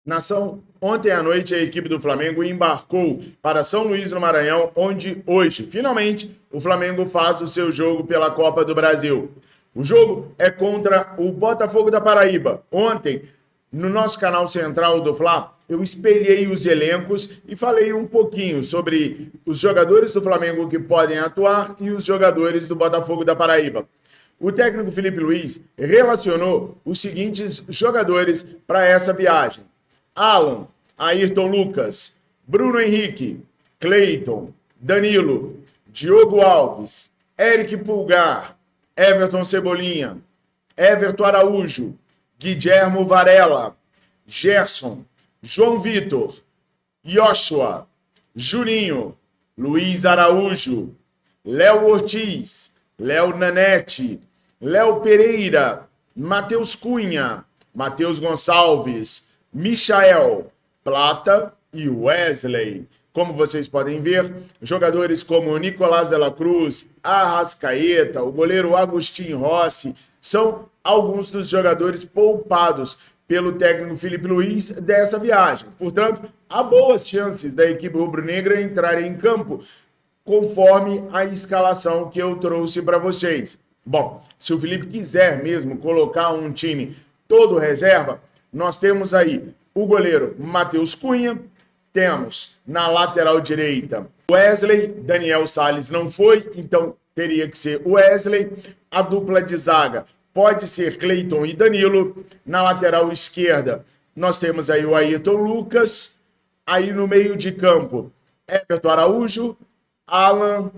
Nação, ontem à noite a equipe do Flamengo embarcou para São Luís, no Maranhão, onde hoje, finalmente, o Flamengo faz o seu jogo pela Copa do Brasil. O jogo é contra o Botafogo da Paraíba. Ontem, no nosso canal central do Fla, eu espelhei os elencos e falei um pouquinho sobre os jogadores do Flamengo que podem atuar e os jogadores do Botafogo da Paraíba. O técnico Felipe Luiz relacionou os seguintes jogadores para essa viagem: Alan, Ayrton Lucas, Bruno Henrique, Cleiton, Danilo, Diogo Alves, Eric Pulgar, Everton Cebolinha, Everton Araújo, Guilhermo Varela, Gerson, João Vitor, Joshua, Juninho, Luiz Araújo, Léo Ortiz, Léo Nanete, Léo Pereira, Matheus Cunha, Matheus Gonçalves, Michael, Plata e Wesley. Como vocês podem ver, jogadores como Nicolás de la Cruz, Arrascaeta, o goleiro Agustin Rossi, são alguns dos jogadores poupados pelo técnico Felipe Luiz dessa viagem. Portanto, há boas chances da equipe rubro-negra entrar em campo conforme a escalação que eu trouxe para vocês. Bom, se o Felipe quiser mesmo colocar um time todo reserva, nós temos aí o goleiro Matheus Cunha, temos na lateral direita Wesley, Daniel Salles não foi, então teria que ser Wesley. A dupla de zaga pode ser Cleiton e Danilo. Na lateral esquerda nós temos aí o Ayrton Lucas. Aí no meio de campo, Everton Araújo, Alan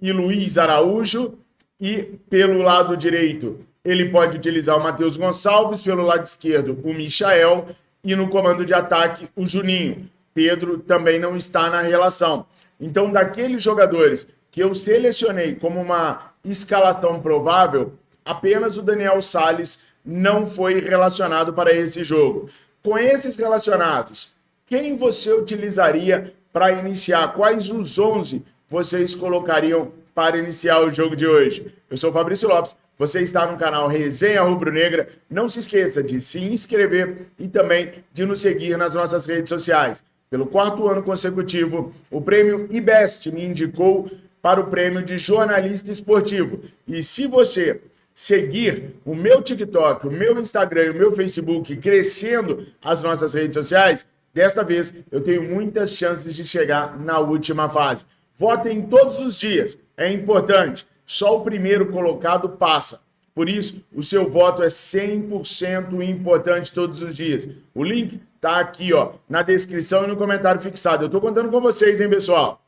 e Luiz Araújo. E pelo lado direito, ele pode utilizar o Matheus Gonçalves, pelo lado esquerdo, o Michael, e no comando de ataque, o Juninho. Pedro também não está na relação. Então, daqueles jogadores que eu selecionei como uma escalação provável, apenas o Daniel Salles não foi relacionado para esse jogo. Com esses relacionados, quem você utilizaria para iniciar? Quais os 11 vocês colocariam para iniciar o jogo de hoje? Eu sou o Fabrício Lopes, você está no canal Resenha Rubro Negra. Não se esqueça de se inscrever e também de nos seguir nas nossas redes sociais. Pelo 4º ano consecutivo, o prêmio IBEST me indicou para o prêmio de jornalista esportivo. E se você seguir o meu TikTok, o meu Instagram e o meu Facebook crescendo as nossas redes sociais, desta vez eu tenho muitas chances de chegar na última fase. Votem todos os dias, é importante. Só o primeiro colocado passa. Por isso, o seu voto é 100% importante todos os dias. O link tá aqui, ó, na descrição e no comentário fixado. Eu tô contando com vocês, hein, pessoal?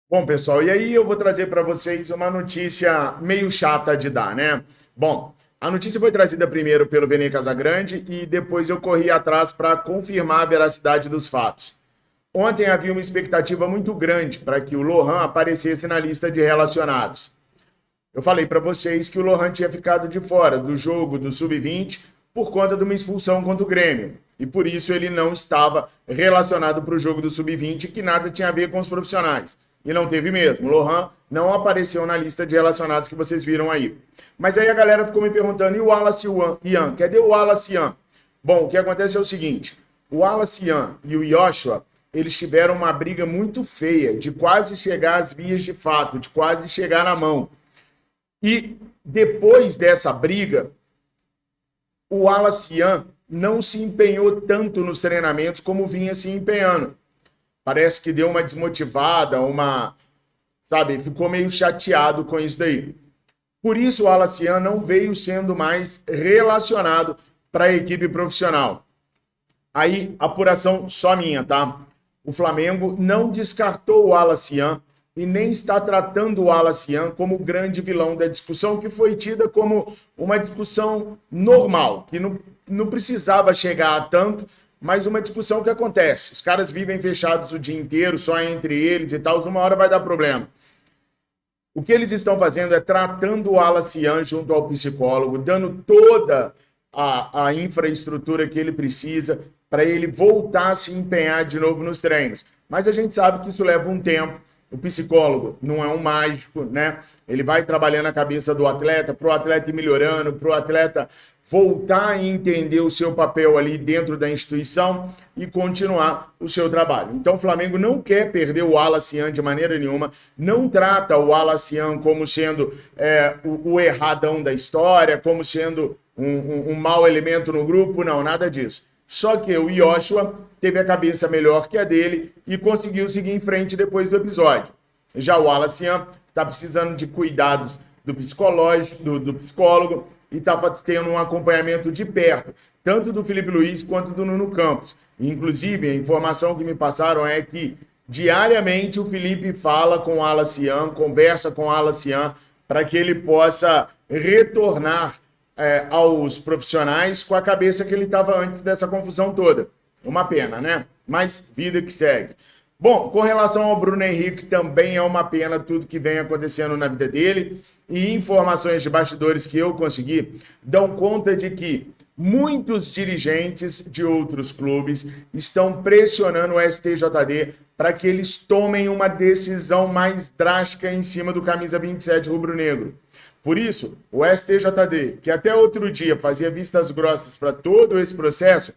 Bom, pessoal, e aí eu vou trazer para vocês uma notícia meio chata de dar, né? Bom, a notícia foi trazida primeiro pelo Vene Casagrande e depois eu corri atrás para confirmar a veracidade dos fatos. Ontem havia uma expectativa muito grande para que o Lohan aparecesse na lista de relacionados. Eu falei para vocês que o Lohan tinha ficado de fora do jogo do Sub-20 por conta de uma expulsão contra o Grêmio. E por isso ele não estava relacionado para o jogo do Sub-20, que nada tinha a ver com os profissionais. E não teve mesmo. O Lohan não apareceu na lista de relacionados que vocês viram aí. Mas aí a galera ficou me perguntando, e o Wallace Ian? Cadê o Wallace Ian? Bom, o que acontece é o seguinte, o Wallace Ian e o Joshua, eles tiveram uma briga muito feia, de quase chegar às vias de fato, de quase chegar na mão. E depois dessa briga, o Wallace Ian não se empenhou tanto nos treinamentos como vinha se empenhando. Parece que deu uma desmotivada, ficou meio chateado com isso daí. Por isso o Wallace Ian não veio sendo mais relacionado para a equipe profissional. Aí, apuração só minha, tá? O Flamengo não descartou o Wallace Ian e nem está tratando o Wallace Ian como o grande vilão da discussão, que foi tida como uma discussão normal, que não precisava chegar a tanto, mas uma discussão que acontece. Os caras vivem fechados o dia inteiro, só entre eles e tal, uma hora vai dar problema. O que eles estão fazendo é tratando o Wallace Ian junto ao psicólogo, dando toda a infraestrutura que ele precisa para ele voltar a se empenhar de novo nos treinos. Mas a gente sabe que isso leva um tempo. O psicólogo não é um mágico, né? Ele vai trabalhando a cabeça do atleta, para o atleta ir melhorando, para o atleta voltar a entender o seu papel ali dentro da instituição e continuar o seu trabalho. Então o Flamengo não quer perder o Wallace Yan de maneira nenhuma, não trata o Wallace Yan como sendo o erradão da história, como sendo um mau elemento no grupo, não, nada disso. Só que o Yoshua teve a cabeça melhor que a dele e conseguiu seguir em frente depois do episódio. Já o Wallace Yan está precisando de cuidados do psicológico, do psicólogo, e está tendo um acompanhamento de perto, tanto do Felipe Luiz quanto do Nuno Campos. Inclusive, a informação que me passaram é que diariamente o Felipe fala com o Wallace Yan, conversa com o Wallace Yan, para que ele possa retornar aos profissionais com a cabeça que ele estava antes dessa confusão toda. Uma pena, né? Mas vida que segue. Bom, com relação ao Bruno Henrique, também é uma pena tudo que vem acontecendo na vida dele, e informações de bastidores que eu consegui dão conta de que muitos dirigentes de outros clubes estão pressionando o STJD para que eles tomem uma decisão mais drástica em cima do camisa 27 rubro-negro. Por isso, o STJD, que até outro dia fazia vistas grossas para todo esse processo,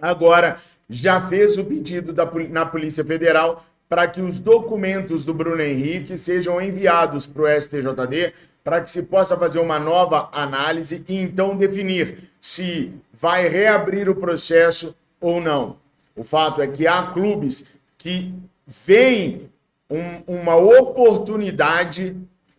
agora já fez o pedido na Polícia Federal para que os documentos do Bruno Henrique sejam enviados para o STJD, para que se possa fazer uma nova análise e então definir se vai reabrir o processo ou não. O fato é que há clubes que veem uma oportunidade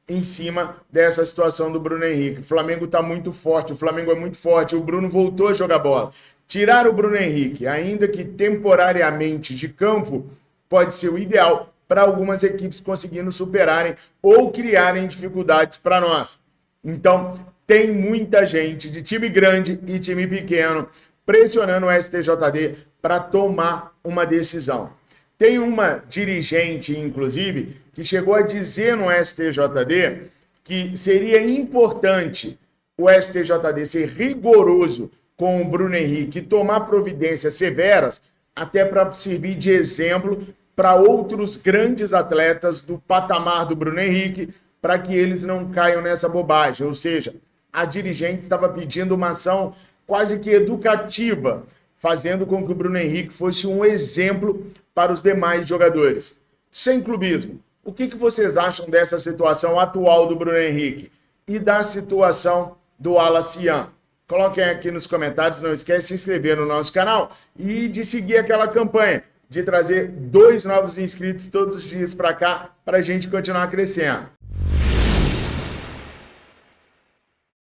em cima dessa situação do Bruno Henrique. O Flamengo está muito forte, o Flamengo é muito forte, o Bruno voltou a jogar bola. Tirar o Bruno Henrique, ainda que temporariamente de campo, pode ser o ideal para algumas equipes conseguindo superarem ou criarem dificuldades para nós. Então, tem muita gente de time grande e time pequeno pressionando o STJD para tomar uma decisão. Tem uma dirigente, inclusive, que chegou a dizer no STJD que seria importante o STJD ser rigoroso com o Bruno Henrique e tomar providências severas, até para servir de exemplo para outros grandes atletas do patamar do Bruno Henrique, para que eles não caiam nessa bobagem. Ou seja, a dirigente estava pedindo uma ação quase que educativa, fazendo com que o Bruno Henrique fosse um exemplo para os demais jogadores. Sem clubismo, o que vocês acham dessa situação atual do Bruno Henrique e da situação do Wallace Yan? Coloquem aqui nos comentários, não esquece de se inscrever no nosso canal e de seguir aquela campanha de trazer 2 novos inscritos todos os dias para cá, para a gente continuar crescendo.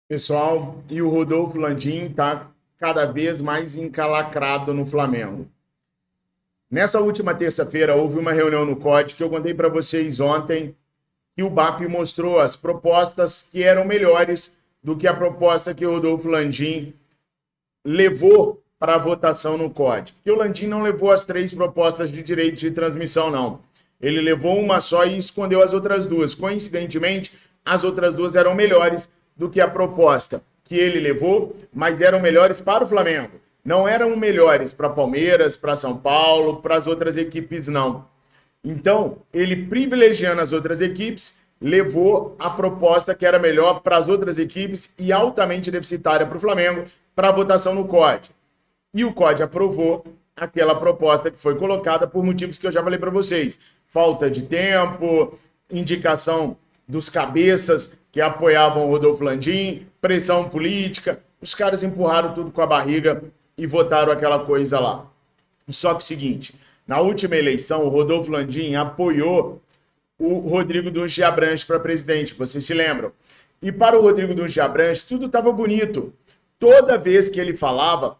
Pessoal, e o Rodolfo Landim está cada vez mais encalacrado no Flamengo. Nessa última terça-feira houve uma reunião no COD que eu contei para vocês ontem, que o BAP mostrou as propostas que eram melhores do que a proposta que o Rodolfo Landim levou para a votação no COD. Porque o Landim não levou as 3 propostas de direito de transmissão, não. Ele levou uma só e escondeu as outras 2. Coincidentemente, as outras 2 eram melhores do que a proposta que ele levou, mas eram melhores para o Flamengo. Não eram melhores para Palmeiras, para São Paulo, para as outras equipes, não. Então, ele privilegiando as outras equipes, levou a proposta que era melhor para as outras equipes e altamente deficitária para o Flamengo para a votação no COD. E o COD aprovou aquela proposta que foi colocada por motivos que eu já falei para vocês. Falta de tempo, indicação dos cabeças que apoiavam o Rodolfo Landim, pressão política. Os caras empurraram tudo com a barriga e votaram aquela coisa lá. Só que o seguinte, na última eleição, o Rodolfo Landim apoiou o Rodrigo Dunche Abranches para presidente, vocês se lembram? E para o Rodrigo Dunche Abranches, tudo estava bonito. Toda vez que ele falava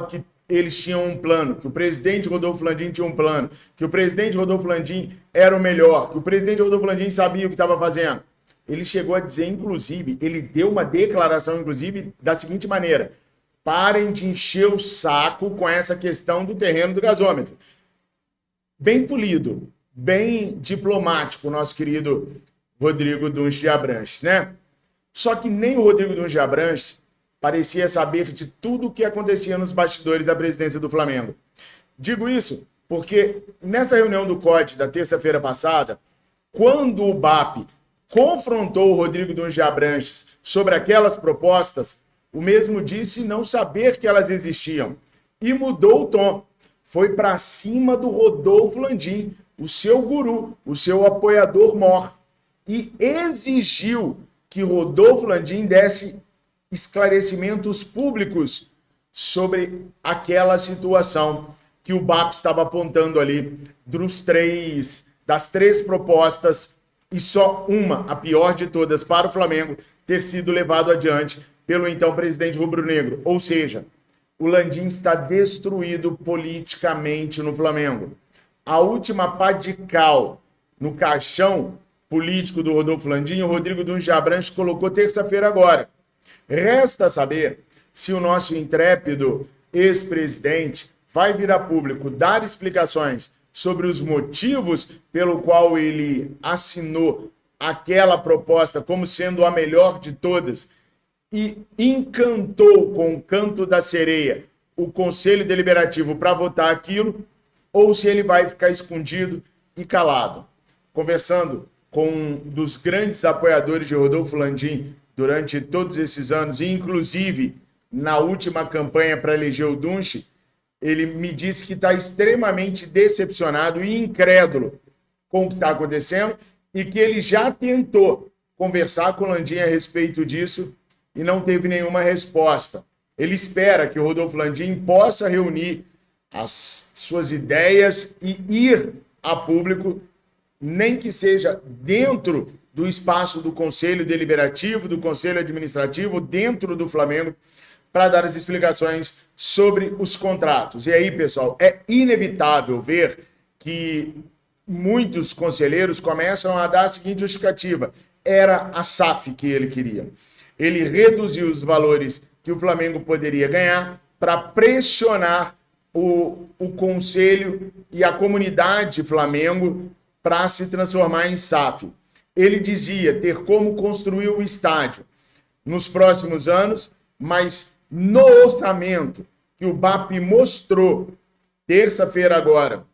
que eles tinham um plano, que o presidente Rodolfo Landim tinha um plano, que o presidente Rodolfo Landim era o melhor, que o presidente Rodolfo Landim sabia o que estava fazendo. Ele chegou a dizer, inclusive, ele deu uma declaração, inclusive, da seguinte maneira: parem de encher o saco com essa questão do terreno do gasômetro. Bem polido, bem diplomático, o nosso querido Rodrigo Dunche Abranches, né? Só que nem o Rodrigo Dunche Abranches parecia saber de tudo o que acontecia nos bastidores da presidência do Flamengo. Digo isso porque nessa reunião do COD da terça-feira passada, quando o BAP confrontou o Rodrigo Dunche Abranches sobre aquelas propostas, o mesmo disse não saber que elas existiam e mudou o tom. Foi para cima do Rodolfo Landim, o seu guru, o seu apoiador mor, e exigiu que Rodolfo Landim desse esclarecimentos públicos sobre aquela situação que o BAP estava apontando ali das três propostas, e só uma, a pior de todas, para o Flamengo, ter sido levado adiante pelo então presidente rubro-negro. Ou seja, o Landim está destruído politicamente no Flamengo. A última pá de cal no caixão político do Rodolfo Landim, o Rodrigo Dunche Abranches colocou terça-feira agora. Resta saber se o nosso intrépido ex-presidente vai vir a público dar explicações sobre os motivos pelo qual ele assinou aquela proposta como sendo a melhor de todas e encantou com o canto da sereia o Conselho Deliberativo para votar aquilo, ou se ele vai ficar escondido e calado. Conversando com um dos grandes apoiadores de Rodolfo Landim durante todos esses anos, e inclusive na última campanha para eleger o Dunche, ele me disse que está extremamente decepcionado e incrédulo com o que está acontecendo e que ele já tentou conversar com o Landim a respeito disso e não teve nenhuma resposta. Ele espera que o Rodolfo Landim possa reunir as suas ideias e ir a público, nem que seja dentro do espaço do Conselho Deliberativo, do Conselho Administrativo, dentro do Flamengo, para dar as explicações sobre os contratos. E aí, pessoal, é inevitável ver que muitos conselheiros começam a dar a seguinte justificativa: era a SAF que ele queria. Ele reduziu os valores que o Flamengo poderia ganhar para pressionar o Conselho e a comunidade Flamengo para se transformar em SAF. Ele dizia ter como construir o estádio nos próximos anos, mas no orçamento que o BAP mostrou terça-feira agora,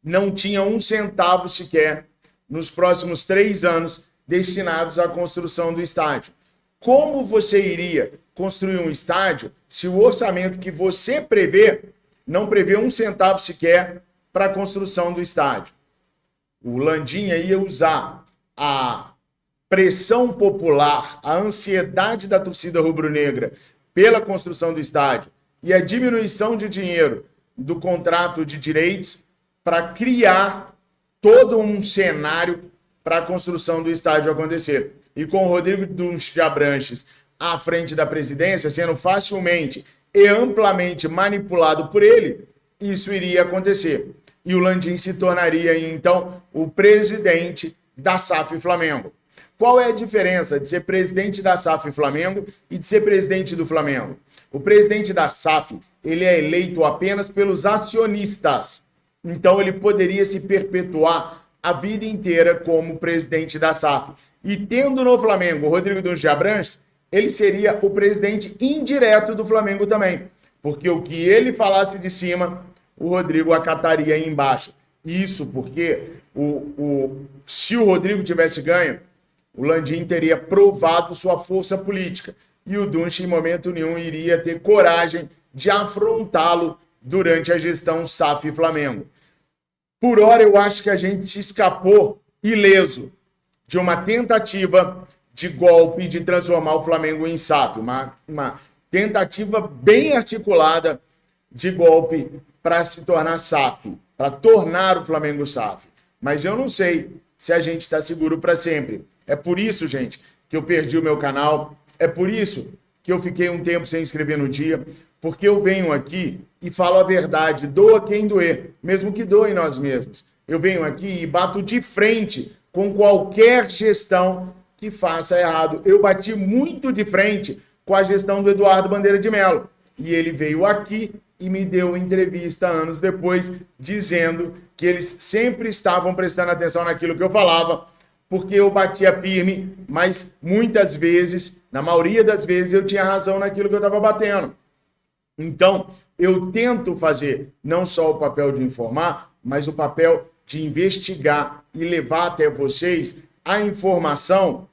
não tinha um centavo sequer nos próximos 3 anos destinados à construção do estádio. Como você iria construir um estádio se o orçamento que você prevê não prevê um centavo sequer para a construção do estádio? O Landim ia usar a pressão popular, a ansiedade da torcida rubro-negra pela construção do estádio e a diminuição de dinheiro do contrato de direitos para criar todo um cenário para a construção do estádio acontecer. E com o Rodrigo Dunche Abranches à frente da presidência, sendo facilmente e amplamente manipulado por ele, isso iria acontecer. E o Landim se tornaria, então, o presidente da SAF Flamengo. Qual é a diferença de ser presidente da SAF Flamengo e de ser presidente do Flamengo? O presidente da SAF, ele é eleito apenas pelos acionistas. Então, ele poderia se perpetuar a vida inteira como presidente da SAF. E tendo no Flamengo o Rodrigo Dunche Abranches, ele seria o presidente indireto do Flamengo também. Porque o que ele falasse de cima, o Rodrigo acataria aí embaixo. Isso porque se o Rodrigo tivesse ganho, o Landim teria provado sua força política. E o Dunche, em momento nenhum, iria ter coragem de afrontá-lo durante a gestão SAF Flamengo. Por hora, eu acho que a gente se escapou ileso de uma tentativa de golpe de transformar o Flamengo em SAF. Uma tentativa bem articulada de golpe para se tornar SAF, para tornar o Flamengo SAF. Mas eu não sei se a gente está seguro para sempre. É por isso, gente, que eu perdi o meu canal. É por isso que eu fiquei um tempo sem inscrever no dia. Porque eu venho aqui e falo a verdade. Doa quem doer, mesmo que doe nós mesmos. Eu venho aqui e bato de frente com qualquer gestão que faça errado. Eu bati muito de frente com a gestão do Eduardo Bandeira de Mello. E ele veio aqui e me deu entrevista anos depois, dizendo que eles sempre estavam prestando atenção naquilo que eu falava, porque eu batia firme, mas muitas vezes, na maioria das vezes, eu tinha razão naquilo que eu estava batendo. Então, eu tento fazer não só o papel de informar, mas o papel de investigar e levar até vocês a informação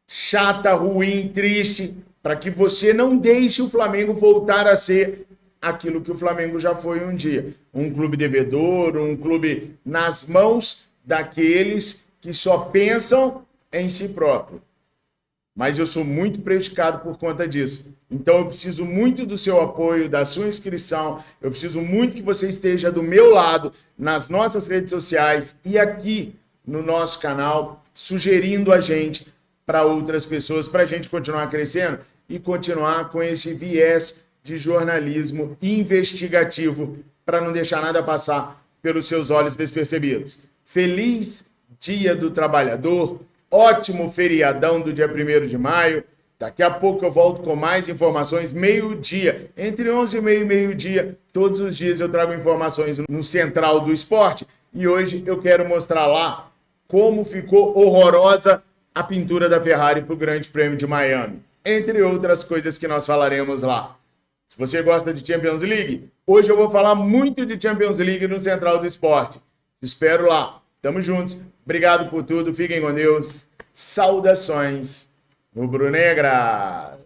chata, ruim, triste, para que você não deixe o Flamengo voltar a ser aquilo que o Flamengo já foi um dia. Um clube devedor, um clube nas mãos daqueles que só pensam em si próprio. Mas eu sou muito prejudicado por conta disso. Então eu preciso muito do seu apoio, da sua inscrição, eu preciso muito que você esteja do meu lado nas nossas redes sociais e aqui no nosso canal, sugerindo a gente para outras pessoas, para a gente continuar crescendo e continuar com esse viés de jornalismo investigativo, para não deixar nada passar pelos seus olhos despercebidos. Feliz Dia do Trabalhador, ótimo feriadão do dia 1º de maio. Daqui a pouco eu volto com mais informações, meio-dia, entre 11h30 e meio-dia. Todos os dias eu trago informações no Central do Esporte e hoje eu quero mostrar lá como ficou horrorosa a pintura da Ferrari para o Grande Prêmio de Miami, entre outras coisas que nós falaremos lá. Se você gosta de Champions League, hoje eu vou falar muito de Champions League no Central do Esporte. Te espero lá. Tamo juntos. Obrigado por tudo. Fiquem com Deus. Saudações rubro-negras.